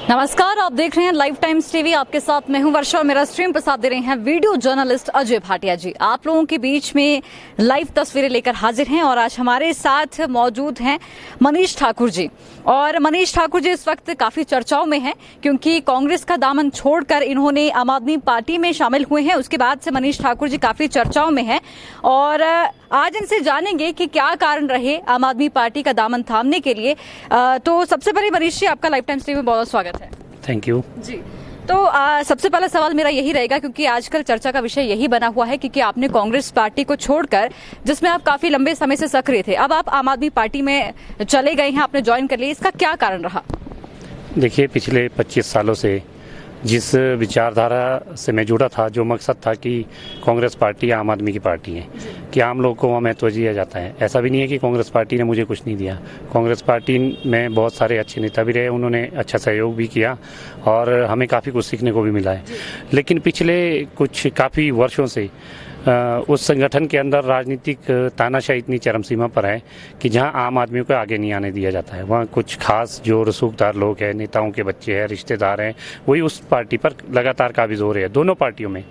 नमस्कार, आप देख रहे हैं लाइव टाइम्स टीवी। आपके साथ मैं हूं वर्षा और मेरा स्ट्रीम प्रसाद दे रहे हैं वीडियो जर्नलिस्ट अजय भाटिया जी। आप लोगों के बीच में लाइव तस्वीरें लेकर हाजिर हैं और आज हमारे साथ मौजूद हैं मनीष ठाकुर जी। और मनीष ठाकुर जी इस वक्त काफी चर्चाओं में हैं क्योंकि कांग्रेस का दामन छोड़कर इन्होंने आम आदमी पार्टी में शामिल हुए हैं। उसके बाद से मनीष ठाकुर जी काफी चर्चाओं में हैं और आज इनसे जानेंगे कि क्या कारण रहे आम आदमी पार्टी का दामन थामने के लिए। तो सबसे पहले मनीष जी, आपका लाइव टाइम्स टीवी में बहुत स्वागत है। थैंक यू जी। तो सबसे पहला सवाल मेरा यही रहेगा क्योंकि आजकल चर्चा का विषय यही बना हुआ है कि आपने कांग्रेस पार्टी को छोड़कर, जिसमें आप काफी लंबे समय से सक्रिय थे, अब आप आम आदमी पार्टी में चले गए हैं, आपने ज्वाइन कर लिया। इसका क्या कारण रहा? देखिए, पिछले 25 सालों से जिस विचारधारा से मैं जुड़ा था, जो मकसद था कि कांग्रेस पार्टी आम आदमी की पार्टी है, कि आम लोग को वहाँ महत्व दिया जाता है। ऐसा भी नहीं है कि कांग्रेस पार्टी ने मुझे कुछ नहीं दिया। कांग्रेस पार्टी में बहुत सारे अच्छे नेता भी रहे, उन्होंने अच्छा सहयोग भी किया और हमें काफ़ी कुछ सीखने को भी मिला है। लेकिन पिछले कुछ काफ़ी वर्षों से उस संगठन के अंदर राजनीतिक तानाशाही इतनी चरम सीमा पर है कि जहां आम आदमियों को आगे नहीं आने दिया जाता है। वहां कुछ खास जो रसूखदार लोग हैं, नेताओं के बच्चे हैं, रिश्तेदार हैं, वही उस पार्टी पर लगातार काबिज हो रहे हैं, दोनों पार्टियों में।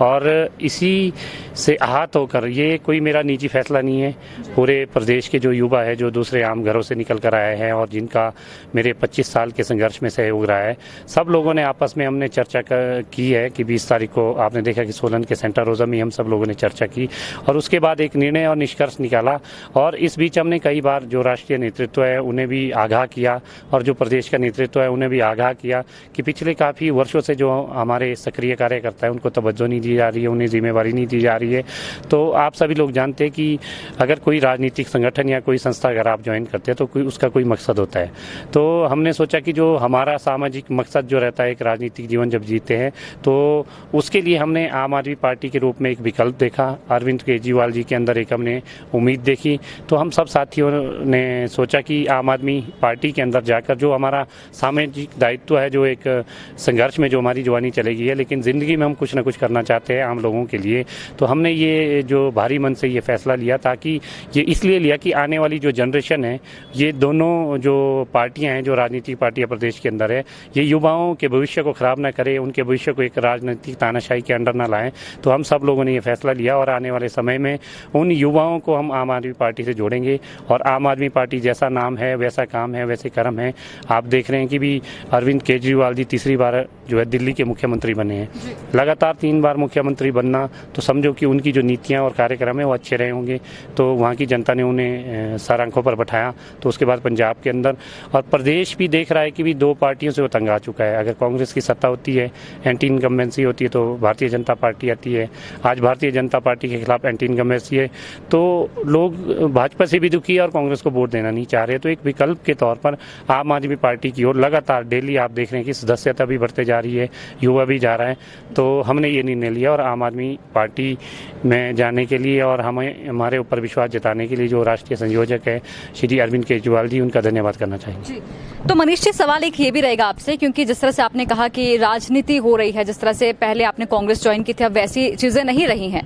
और इसी से आहत होकर, ये कोई मेरा निजी फैसला नहीं है, पूरे प्रदेश के जो युवा है, जो दूसरे आम घरों से निकल कर आए हैं और जिनका मेरे 25 साल के संघर्ष में सहयोग रहा है, सब लोगों ने आपस में हमने चर्चा की है कि 20 तारीख को आपने देखा कि सोलन के सेंटर रोजा में हम सब लोगों ने चर्चा की और उसके बाद एक निर्णय और निष्कर्ष निकाला। और इस बीच हमने कई बार जो राष्ट्रीय नेतृत्व है उन्हें भी आगाह किया और जो प्रदेश का नेतृत्व है उन्हें भी आगाह किया कि पिछले काफ़ी वर्षों से जो हमारे सक्रिय कार्यकर्ता है उनको तवज्जो नहीं दी जा रही है, उन्हें जिम्मेवारी नहीं दी जा रही है। तो आप सभी लोग जानते हैं कि अगर कोई राजनीतिक संगठन या कोई संस्था अगर आप ज्वाइन करते हैं तो उसका कोई मकसद होता है। तो हमने सोचा कि जो हमारा सामाजिक मकसद जो रहता है, एक राजनीतिक जीवन जब जीते हैं, तो उसके लिए हमने आम आदमी पार्टी के रूप में एक विकल्प देखा। अरविंद केजरीवाल जी के अंदर एक हमने उम्मीद देखी। तो हम सब साथियों ने सोचा कि आम आदमी पार्टी के अंदर जाकर जो हमारा सामाजिक दायित्व है, जो एक संघर्ष में जो हमारी जवानी चलेगी है, लेकिन ज़िंदगी में हम कुछ ना कुछ करना चाहते हैं आम लोगों के लिए। तो हमने ये जो भारी मन से ये फैसला लिया, ताकि ये इसलिए लिया कि आने वाली जो जनरेशन है, ये दोनों जो पार्टियां हैं, जो राजनीतिक पार्टियां प्रदेश के अंदर है, ये युवाओं के भविष्य को खराब ना करे, उनके भविष्य को एक राजनीतिक तानाशाही के अंडर ना लाएं। तो हम सब लोगों ने ये फैसला लिया और आने वाले समय में उन युवाओं को हम आम आदमी पार्टी से जोड़ेंगे। और आम आदमी पार्टी जैसा नाम है, वैसा काम है, वैसे कर्म है। आप देख रहे हैं कि भी अरविंद केजरीवाल जी तीसरी बार जो है दिल्ली के मुख्यमंत्री बने हैं। लगातार 3 बार मुख्यमंत्री बनना, तो समझो कि उनकी जो नीतियां और कार्यक्रम है वो अच्छे रहे होंगे। तो वहाँ की जनता ने उन्हें सर आंखों पर बैठाया। तो उसके बाद पंजाब के अंदर और प्रदेश भी देख रहा है कि भी 2 पार्टियों से वो तंग आ चुका है। अगर कांग्रेस की सत्ता होती है, एंटी इनकम्बेंसी होती है, तो भारतीय जनता पार्टी आती है। आज भारतीय जनता पार्टी के खिलाफ एंटी इनकम्बेंसी है, तो लोग भाजपा से भी दुखी है और कांग्रेस को वोट देना नहीं चाह रहे। तो एक विकल्प के तौर पर आम आदमी पार्टी की ओर लगातार डेली आप देख रहे हैं कि सदस्यता भी बढ़ते जा रही है, युवा भी जा रहा है। तो हमने ये निर्णय लिया और आम आदमी पार्टी में जाने के लिए और हमें हमारे ऊपर विश्वास जताने के लिए जो राष्ट्रीय संयोजक है श्री अरविंद केजरीवाल जी, उनका धन्यवाद करना चाहिए। तो मनीष जी, सवाल एक ये भी रहेगा आपसे, क्योंकि जिस तरह से आपने कहा कि राजनीति हो रही है, जिस तरह से पहले आपने कांग्रेस ज्वाइन की थी, अब वैसी चीजें नहीं रही हैं।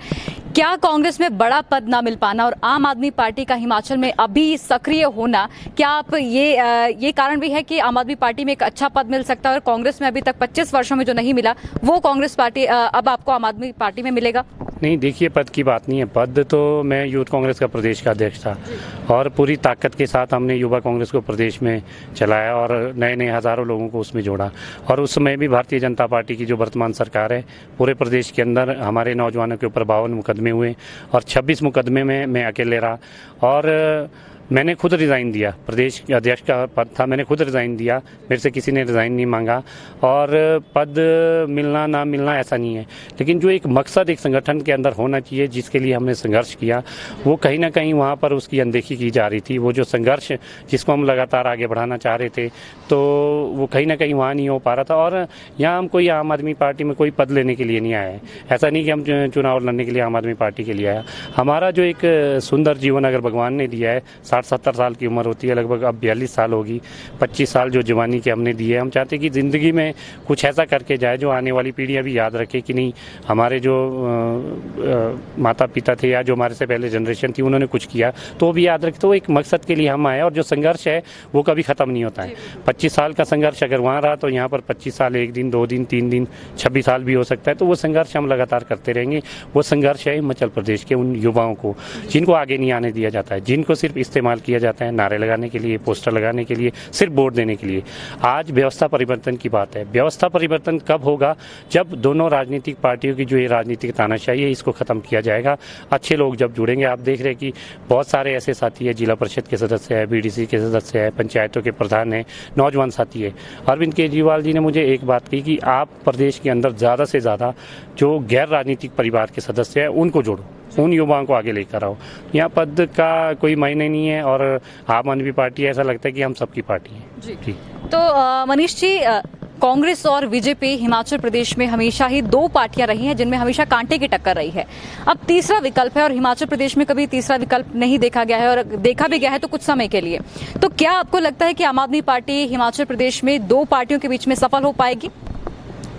क्या कांग्रेस में बड़ा पद ना मिल पाना और आम आदमी पार्टी का हिमाचल में अभी सक्रिय होना, क्या आप ये कारण भी है कि आम आदमी पार्टी में एक अच्छा पद मिल सकता है और कांग्रेस में अभी तक 25 वर्षों में जो नहीं मिला, वो कांग्रेस पार्टी अब आपको आम आदमी पार्टी में मिलेगा? नहीं, देखिए, पद की बात नहीं है। पद तो मैं यूथ कांग्रेस का प्रदेश का अध्यक्ष था और पूरी ताकत के साथ हमने युवा कांग्रेस को प्रदेश में चलाया और नए नए हज़ारों लोगों को उसमें जोड़ा। और उस समय भी भारतीय जनता पार्टी की जो वर्तमान सरकार है, पूरे प्रदेश के अंदर हमारे नौजवानों के ऊपर 52 मुकदमे हुए और 26 मुकदमे में मैं अकेले रहा। और मैंने खुद रिज़ाइन दिया, प्रदेश अध्यक्ष का पद था, मैंने खुद रिज़ाइन दिया, मेरे से किसी ने रिज़ाइन नहीं मांगा। और पद मिलना ना मिलना ऐसा नहीं है, लेकिन जो एक मकसद एक संगठन के अंदर होना चाहिए, जिसके लिए हमने संघर्ष किया, वो कहीं ना कहीं वहाँ पर उसकी अनदेखी की जा रही थी। वो जो संघर्ष जिसको हम लगातार आगे बढ़ाना चाह रहे थे, तो वो कहीं ना कहीं वहाँ नहीं हो पा रहा था। और यहाँ हम कोई आम आदमी पार्टी में कोई पद लेने के लिए नहीं आए हैं। ऐसा नहीं कि हम चुनाव लड़ने के लिए आम आदमी पार्टी के लिए आया। हमारा जो एक सुंदर जीवन अगर भगवान ने दिया है, 60-70 साल की उम्र होती है, लगभग अब 42 साल होगी। 25 साल जो जवानी के हमने दिए, हम चाहते हैं कि ज़िंदगी में कुछ ऐसा करके जाए जो आने वाली पीढ़ियाँ भी याद रखे कि नहीं, हमारे जो माता पिता थे या जो हमारे से पहले जनरेशन थी उन्होंने कुछ किया, तो वो भी याद रखे। तो एक मकसद के लिए हम आए, और जो संघर्ष है वो कभी ख़त्म नहीं होता है। 25 साल का संघर्ष अगर वहाँ रहा तो यहाँ पर 25 साल, 1 दिन, 2 दिन, 3 दिन, 26 साल भी हो सकता है। तो वो संघर्ष हम लगातार करते रहेंगे। वो संघर्ष है हिमाचल प्रदेश के उन युवाओं को जिनको आगे नहीं आने दिया जाता है, जिनको सिर्फ इस्तेमाल किया जाता है नारे लगाने के लिए, पोस्टर लगाने के लिए, सिर्फ वोट देने के लिए। आज व्यवस्था परिवर्तन की बात है। व्यवस्था परिवर्तन कब होगा? जब दोनों राजनीतिक पार्टियों की जो ये राजनीतिक तानाशाही है इसको खत्म किया जाएगा। अच्छे लोग जब जुड़ेंगे, आप देख रहे हैं कि बहुत सारे ऐसे साथी है, जिला परिषद के सदस्य है, बीडीसी के सदस्य है, पंचायतों के प्रधान है, नौजवान साथी है। अरविंद केजरीवाल जी ने मुझे एक बात कही कि आप प्रदेश के अंदर ज़्यादा से ज़्यादा जो गैर राजनीतिक परिवार के सदस्य हैं उनको जोड़ो, उन युवाओं को आगे लेकर आओ। यहाँ पद का कोई मायने नहीं है, और आम आदमी पार्टी ऐसा लगता है कि हम सबकी पार्टी है जी। तो मनीष जी, कांग्रेस और बीजेपी हिमाचल प्रदेश में हमेशा ही दो पार्टियां रही हैं जिनमें हमेशा कांटे की टक्कर रही है। अब तीसरा विकल्प है, और हिमाचल प्रदेश में कभी तीसरा विकल्प नहीं देखा गया है, और देखा भी गया है तो कुछ समय के लिए। तो क्या आपको लगता है कि आम आदमी पार्टी हिमाचल प्रदेश में दो पार्टियों के बीच में सफल हो पाएगी?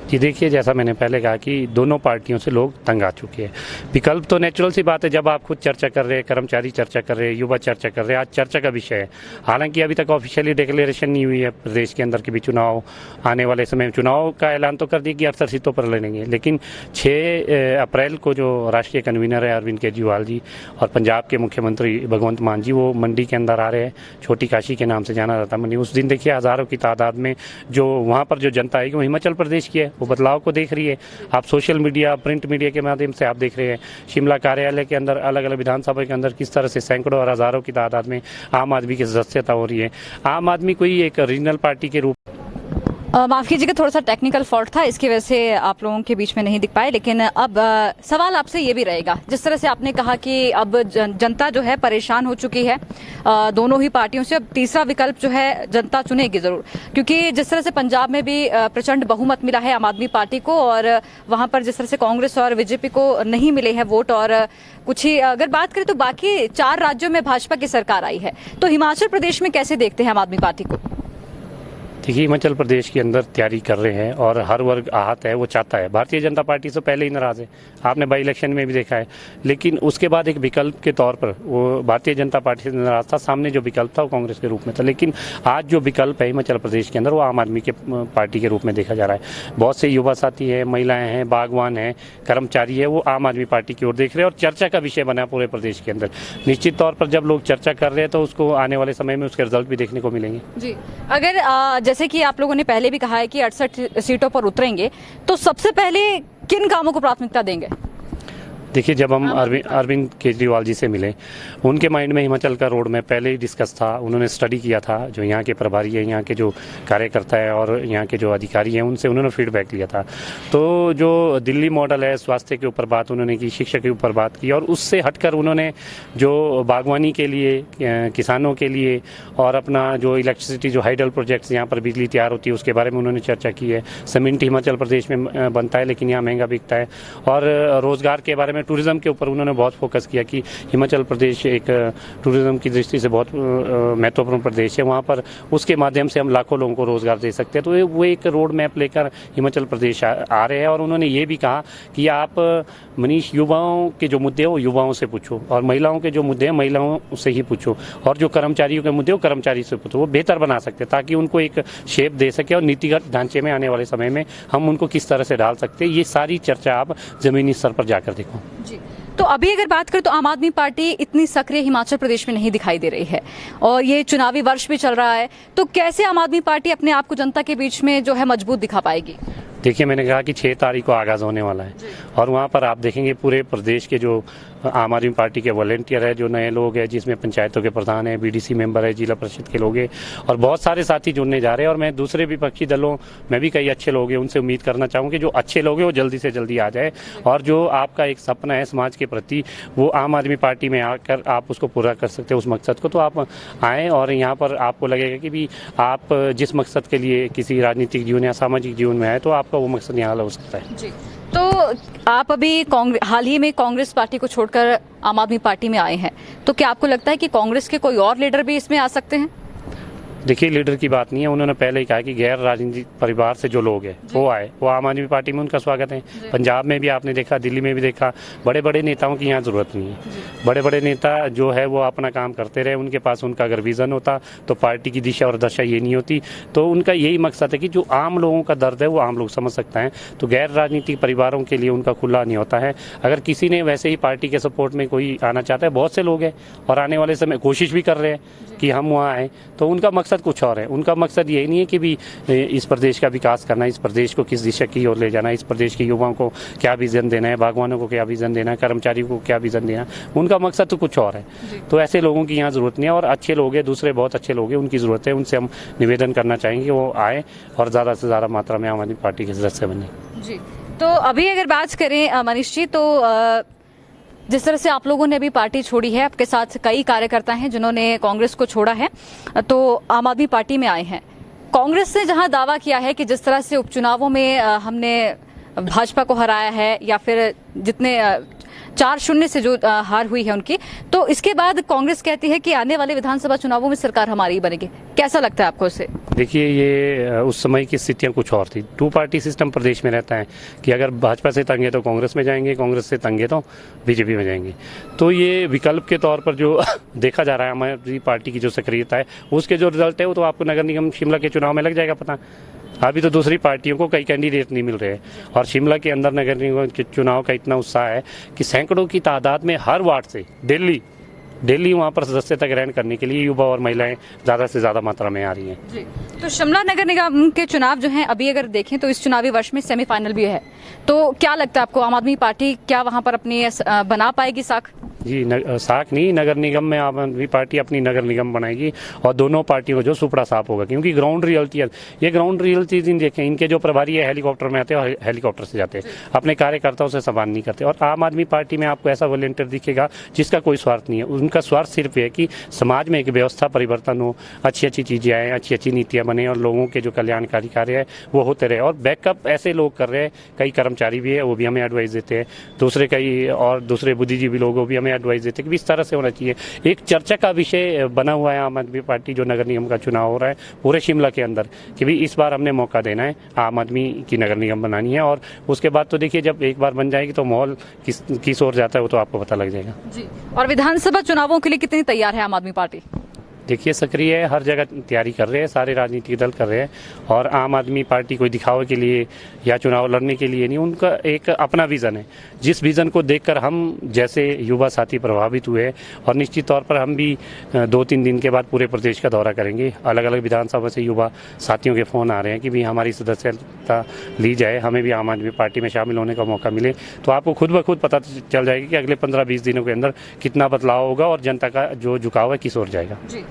जी देखिए, जैसा मैंने पहले कहा कि दोनों पार्टियों से लोग तंग आ चुके हैं। विकल्प तो नेचुरल सी बात है, जब आप खुद चर्चा कर रहे हैं, कर्मचारी चर्चा कर रहे हैं, युवा चर्चा कर रहे हैं, आज चर्चा का विषय है। हालांकि अभी तक ऑफिशियली डिक्लेरेशन नहीं हुई है प्रदेश के अंदर के भी चुनाव आने वाले समय में। चुनाव का ऐलान तो कर दिया कि 68 सीटों पर लड़ेंगे, लेकिन 6 अप्रैल को जो राष्ट्रीय कन्वीनर है अरविंद केजरीवाल जी और पंजाब के मुख्यमंत्री भगवंत मान जी, वो मंडी के अंदर आ रहे हैं। छोटी काशी के नाम से जाना जाता मंडी। उस दिन देखिए हज़ारों की तादाद में जो वहाँ पर जो जनता आएगी वो हिमाचल प्रदेश की है, वो बदलाव को देख रही है। आप सोशल मीडिया, प्रिंट मीडिया के माध्यम से आप देख रहे हैं शिमला कार्यालय के अंदर, अलग अलग विधानसभा के अंदर किस तरह से सैकड़ों और हजारों की तादाद में आम आदमी की सदस्यता हो रही है। आम आदमी कोई एक रीजनल पार्टी के रूप माफ कीजिएगा, थोड़ा सा टेक्निकल फॉल्ट था, इसकी वजह से आप लोगों के बीच में नहीं दिख पाए। लेकिन अब सवाल आपसे ये भी रहेगा, जिस तरह से आपने कहा कि अब जनता जो है परेशान हो चुकी है दोनों ही पार्टियों से। अब तीसरा विकल्प जो है जनता चुनेगी जरूर, क्योंकि जिस तरह से पंजाब में भी प्रचंड बहुमत मिला है आम आदमी पार्टी को, और वहां पर जिस तरह से कांग्रेस और बीजेपी को नहीं मिले हैं वोट, और कुछ ही अगर बात करें तो बाकी 4 राज्यों में भाजपा की सरकार आई है। तो हिमाचल प्रदेश में कैसे देखते हैं आम आदमी पार्टी को? देखिए, हिमाचल प्रदेश के अंदर तैयारी कर रहे हैं और हर वर्ग आहत है, वो चाहता है। भारतीय जनता पार्टी से पहले ही नाराज है, आपने बाई इलेक्शन में भी देखा है। लेकिन उसके बाद एक विकल्प के तौर पर वो भारतीय जनता पार्टी से नाराज था, सामने जो विकल्प था वो कांग्रेस के रूप में था। लेकिन आज जो विकल्प है हिमाचल प्रदेश के अंदर वो आम आदमी के पार्टी के रूप में देखा जा रहा है। बहुत से युवा साथी हैं, महिलाएं हैं, बागवान हैं, कर्मचारी है, वो आम आदमी पार्टी की ओर देख रहे हैं, और चर्चा का विषय बना पूरे प्रदेश के अंदर। निश्चित तौर पर जब लोग चर्चा कर रहे हैं तो उसको आने वाले समय में उसके रिजल्ट भी देखने को मिलेंगे जी। अगर जैसे कि आप लोगों ने पहले भी कहा है कि 68 सीटों पर उतरेंगे, तो सबसे पहले किन कामों को प्राथमिकता देंगे? देखिए, जब हम अरविंद केजरीवाल जी से मिले, उनके माइंड में हिमाचल का रोड मैप पहले ही डिस्कस था। उन्होंने स्टडी किया था, जो यहाँ के प्रभारी है, यहाँ के जो कार्यकर्ता है और यहाँ के जो अधिकारी हैं, उनसे उन्होंने फीडबैक लिया था। तो जो दिल्ली मॉडल है, स्वास्थ्य के ऊपर बात उन्होंने की, शिक्षा के ऊपर बात की, और उससे हटकर उन्होंने जो बागवानी के लिए, किसानों के लिए, और अपना जो इलेक्ट्रिसिटी, जो हाइडल प्रोजेक्ट्स यहाँ पर बिजली तैयार होती है उसके बारे में उन्होंने चर्चा की है। सीमेंट हिमाचल प्रदेश में बनता है लेकिन यहाँ महंगा बिकता है। और रोजगार के बारे में, टूरिज्म के ऊपर उन्होंने बहुत फोकस किया कि हिमाचल प्रदेश एक टूरिज्म की दृष्टि से बहुत महत्वपूर्ण प्रदेश है, वहाँ पर उसके माध्यम से हम लाखों लोगों को रोजगार दे सकते हैं। तो वो एक रोड मैप लेकर हिमाचल प्रदेश आ रहे हैं। और उन्होंने ये भी कहा कि आप मनीष, युवाओं के जो मुद्दे हैं वो युवाओं से पूछो, और महिलाओं के जो मुद्दे हैं महिलाओं से ही पूछो, और जो कर्मचारियों के मुद्दे वो कर्मचारी से पूछो। वो बेहतर बना सकते हैं ताकि उनको एक शेप दे सके, और नीतिगत ढांचे में आने वाले समय में हम उनको किस तरह से डाल सकते हैं, ये सारी चर्चा आप जमीनी स्तर पर जाकर देखो जी। तो अभी अगर बात करें तो आम आदमी पार्टी इतनी सक्रिय हिमाचल प्रदेश में नहीं दिखाई दे रही है, और ये चुनावी वर्ष भी चल रहा है, तो कैसे आम आदमी पार्टी अपने आप को जनता के बीच में जो है मजबूत दिखा पाएगी? देखिए, मैंने कहा कि 6 तारीख को आगाज़ होने वाला है, और वहाँ पर आप देखेंगे पूरे प्रदेश के जो आम आदमी पार्टी के वॉलंटियर है, जो नए लोग हैं, जिसमें पंचायतों के प्रधान है, बीडीसी मेंबर है, जिला परिषद के लोग हैं, और बहुत सारे साथी जुड़ने जा रहे हैं। और मैं दूसरे विपक्षी दलों में भी कई अच्छे लोग हैं, उनसे उम्मीद करना चाहूँगा कि जो अच्छे लोग हैं वो जल्दी से जल्दी आ जाए, और जो आपका एक सपना है समाज के प्रति, वो आम आदमी पार्टी में आकर आप उसको पूरा कर सकते हैं, उस मकसद को। तो आप आएँ, और यहाँ पर आपको लगेगा कि भी आप जिस मकसद के लिए किसी राजनीतिक जीवन या सामाजिक जीवन में आए, तो आपका वो मकसद यहाँ हो सकता है जी। तो आप अभी हाल ही में कांग्रेस पार्टी को छोड़कर आम आदमी पार्टी में आए हैं, तो क्या आपको लगता है कि कांग्रेस के कोई और लीडर भी इसमें आ सकते हैं? देखिए, लीडर की बात नहीं है। उन्होंने पहले ही कहा कि गैर राजनीतिक परिवार से जो लोग हैं वो आए, वो आम आदमी पार्टी में उनका स्वागत है। पंजाब में भी आपने देखा, दिल्ली में भी देखा, बड़े बड़े नेताओं की यहाँ ज़रूरत नहीं है। बड़े बड़े नेता जो है वो अपना काम करते रहे, उनके पास उनका अगर विज़न होता तो पार्टी की दिशा और दशा ये नहीं होती। तो उनका यही मकसद है कि जो आम लोगों का दर्द है वो आम लोग समझ सकते हैं। तो गैर राजनीतिक परिवारों के लिए उनका खुला नहीं होता है। अगर किसी ने वैसे ही पार्टी के सपोर्ट में कोई आना चाहता है, बहुत से लोग हैं और आने वाले समय कोशिश भी कर रहे हैं कि हम वहाँ आएँ, तो उनका मकसद कुछ और है। उनका मकसद यही नहीं है कि भी इस प्रदेश का विकास करना, इस प्रदेश को किस दिशा की ओर ले जाना, इस प्रदेश के युवाओं को क्या विजन देना है, बागवानों को क्या विजन देना है, कर्मचारियों को क्या विजन देना है। उनका मकसद तो कुछ और है। तो ऐसे लोगों की यहाँ जरूरत नहीं है। और अच्छे लोग हैं, दूसरे बहुत अच्छे लोग हैं, उनकी जरूरत है। उनसे हम निवेदन करना चाहेंगे वो आए और ज़्यादा से ज़्यादा मात्रा में आम आदमी पार्टी के सदस्य बने। जी, तो अभी अगर बात करें मनीष जी, तो जिस तरह से आप लोगों ने अभी पार्टी छोड़ी है, आपके साथ कई कार्यकर्ता हैं जिन्होंने कांग्रेस को छोड़ा है, तो आम आदमी पार्टी में आए हैं। कांग्रेस ने जहां दावा किया है कि जिस तरह से उपचुनावों में हमने भाजपा को हराया है, या फिर जितने 4-0 से जो हार हुई है उनकी, तो इसके बाद कांग्रेस कहती है कि आने वाले विधानसभा चुनावों में सरकार हमारी बनेगी। कैसा लगता है आपको उसे? देखिए, ये उस समय की स्थितियां कुछ और थी। 2 पार्टी सिस्टम प्रदेश में रहता है कि अगर भाजपा से तंगे तो कांग्रेस में जाएंगे, कांग्रेस से तंगे तो बीजेपी में जाएंगे। तो ये विकल्प के तौर पर जो देखा जा रहा है हमारी पार्टी की जो सक्रियता है, उसके जो रिजल्ट है वो तो आपको नगर निगम शिमला के चुनाव में लग जाएगा पता। अभी तो दूसरी पार्टियों को कई कैंडिडेट नहीं मिल रहे, और शिमला के अंदर नगर निगम के चुनाव का इतना उत्साह है कि सैकड़ों की तादाद में हर वार्ड से दिल्ली वहाँ पर सदस्यता ग्रहण करने के लिए युवा और महिलाएं ज़्यादा से ज़्यादा मात्रा में आ रही हैं। जी, तो शिमला नगर निगम के चुनाव जो हैं अभी अगर देखें तो इस चुनावी वर्ष में सेमीफाइनल भी है, तो क्या लगता है आपको, आम आदमी पार्टी क्या वहाँ पर अपनी बना पाएगी साख? जी, साख नहीं, नगर निगम में आम आदमी पार्टी अपनी नगर निगम बनाएगी और दोनों पार्टियों को जो सुपड़ा साफ होगा, क्योंकि ग्राउंड रियलिटी है। ये ग्राउंड रियलिटी देखें, इनके जो प्रभारी है हेलीकॉप्टर में आते हैं और हेलीकॉप्टर से जाते हैं, अपने कार्यकर्ताओं से संवाद नहीं करते। और आम आदमी पार्टी में आपको ऐसा वॉलंटियर दिखेगा जिसका कोई स्वार्थ नहीं है। उनका स्वार्थ सिर्फ है कि समाज में एक व्यवस्था परिवर्तन हो, अच्छी अच्छी चीजें आए, अच्छी अच्छी नीतियां बने और लोगों के जो कल्याणकारी कार्य है वो होते रहे। और बैकअप ऐसे लोग कर रहे हैं, कई कर्मचारी भी है, वो भी हमें एडवाइस देते हैं, दूसरे कई और दूसरे बुद्धिजीवी लोग वो भी हमें एडवाइस देते हैं कि इस तरह से होना चाहिए। एक चर्चा का विषय बना हुआ है आम आदमी पार्टी जो नगर निगम का चुनाव हो रहा है पूरे शिमला के अंदर, कि भी इस बार हमने मौका देना है, आम आदमी की नगर निगम बनानी है। और उसके बाद तो देखिए, जब एक बार बन जाएगी तो माहौल किस ओर जाता है वो तो आपको पता लग जाएगा। जी, और विधानसभा चुनावों के लिए कितनी तैयार है आम आदमी पार्टी? देखिए, सक्रिय है, हर जगह तैयारी कर रहे हैं, सारे राजनीतिक दल कर रहे हैं। और आम आदमी पार्टी कोई दिखावे के लिए या चुनाव लड़ने के लिए नहीं, उनका एक अपना विज़न है, जिस विज़न को देखकर हम जैसे युवा साथी प्रभावित हुए। और निश्चित तौर पर हम भी 2-3 दिन के बाद पूरे प्रदेश का दौरा करेंगे। अलग अलग विधानसभा से युवा साथियों के फ़ोन आ रहे हैं कि भी हमारी सदस्यता ली जाए, हमें भी आम आदमी पार्टी में शामिल होने का मौका मिले। तो आपको खुद ब खुद पता चल जाएगा कि अगले 15-20 दिनों के अंदर कितना बदलाव होगा और जनता का जो झुकाव है किस ओर जाएगा। जी,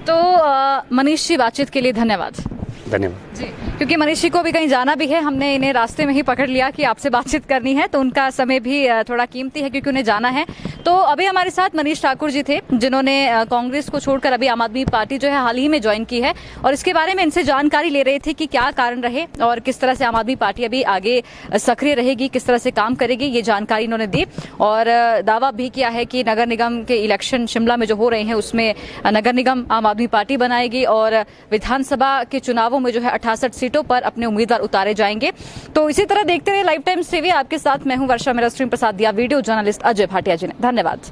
तो मनीष जी, बातचीत के लिए धन्यवाद। धन्यवाद जी, क्योंकि मनीष जी को भी कहीं जाना भी है, हमने इन्हें रास्ते में ही पकड़ लिया कि आपसे बातचीत करनी है, तो उनका समय भी थोड़ा कीमती है क्योंकि उन्हें जाना है। तो अभी हमारे साथ मनीष ठाकुर जी थे जिन्होंने कांग्रेस को छोड़कर अभी आम आदमी पार्टी जो है हाल ही में ज्वाइन की है, और इसके बारे में इनसे जानकारी ले रहे थे कि क्या कारण रहे और किस तरह से आम आदमी पार्टी अभी आगे सक्रिय रहेगी, किस तरह से काम करेगी, ये जानकारी इन्होंने दी। और दावा भी किया है कि नगर निगम के इलेक्शन शिमला में जो हो रहे हैं उसमें नगर निगम आम आदमी पार्टी बनाएगी और विधानसभा के चुनावों में जो है 68 सीटों पर अपने उम्मीदवार उतारे जाएंगे। तो इसी तरह देखते रहे लाइफ टाइम्स टीवी। आपके साथ मैं हूं वर्षा, मेरा स्ट्रीम प्रसाद दिया वीडियो जर्नलिस्ट अजय भाटिया जी ने। धन्यवाद।